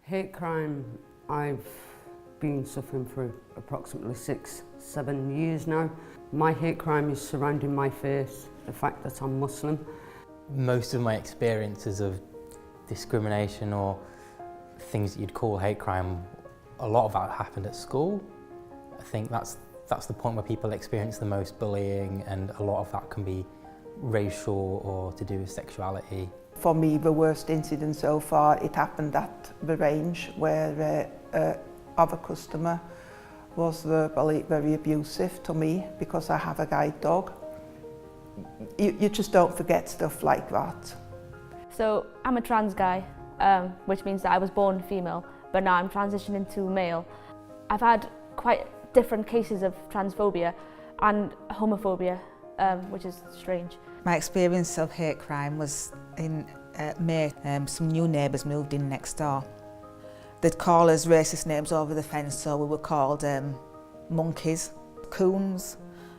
Hate crime, I've been suffering for approximately 6-7 years now. My hate crime is surrounding my faith, the fact that I'm Muslim. Most of my experiences of discrimination or things that you'd call hate crime, a lot of that happened at school. I think that's the point where people experience the most bullying, and a lot of that can be racial or to do with sexuality. For me, the worst incident so far, it happened at the range where other customer was verbally very abusive to me because I have a guide dog. You just don't forget stuff like that. So I'm a trans guy, which means that I was born female, but now I'm transitioning to male. I've had quite different cases of transphobia and homophobia, which is strange. My experience of hate crime was in May. Some new neighbours moved in next door. They'd call us racist names over the fence, so we were called monkeys, coons,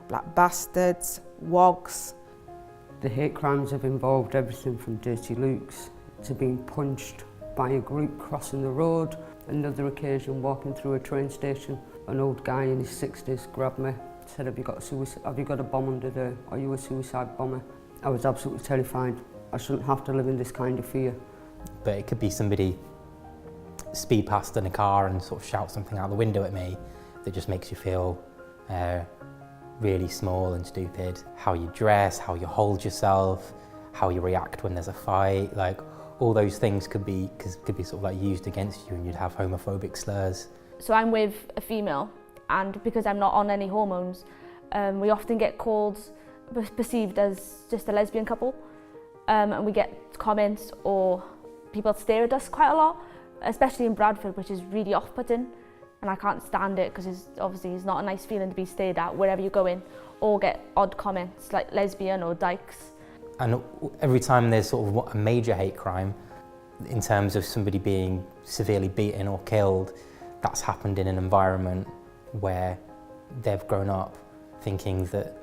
black bastards, wogs. The hate crimes have involved everything from dirty looks to being punched by a group crossing the road. Another occasion, walking through a train station, an old guy in his 60s grabbed me, said, have you got a bomb under there? Are you a suicide bomber? I was absolutely terrified. I shouldn't have to live in this kind of fear. But it could be somebody speed past in a car and sort of shout something out the window at me that just makes you feel really small and stupid. How you dress, how you hold yourself, how you react when there's a fight, like all those things could be sort of like used against you, and you'd have homophobic slurs. So I'm with a female, and because I'm not on any hormones, we often get perceived as just a lesbian couple, and we get comments or people stare at us quite a lot, especially in Bradford, which is really off-putting, and I can't stand it because it's not a nice feeling to be stared at wherever you go in, or get odd comments like lesbian or dykes. And every time there's sort of a major hate crime, in terms of somebody being severely beaten or killed, that's happened in an environment where they've grown up thinking that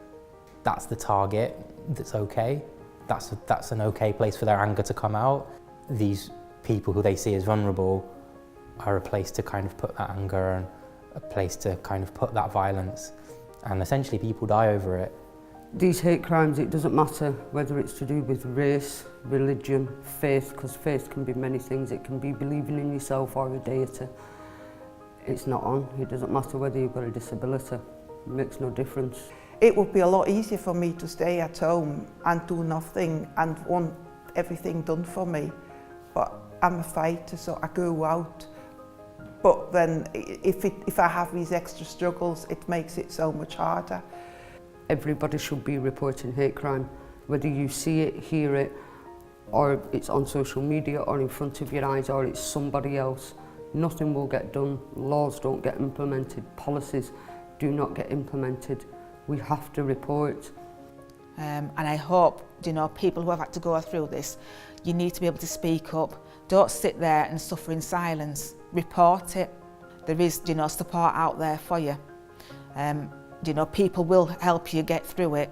that's the target, that's okay, that's an okay place for their anger to come out. These people who they see as vulnerable are a place to kind of put that anger and a place to kind of put that violence, and essentially people die over it. These hate crimes, it doesn't matter whether it's to do with race, religion, faith, because faith can be many things. It can be believing in yourself or a deity. It's not on. It doesn't matter whether you've got a disability. It makes no difference. It would be a lot easier for me to stay at home and do nothing and want everything done for me. But I'm a fighter, so I go out. But then if I have these extra struggles, it makes it so much harder. Everybody should be reporting hate crime, whether you see it, hear it, or it's on social media or in front of your eyes, or it's somebody else. Nothing will get done. Laws don't get implemented. Policies do not get implemented. We have to report. And I hope, people who have had to go through this, you need to be able to speak up. Don't sit there and suffer in silence. Report it. There is, support out there for you. People will help you get through it.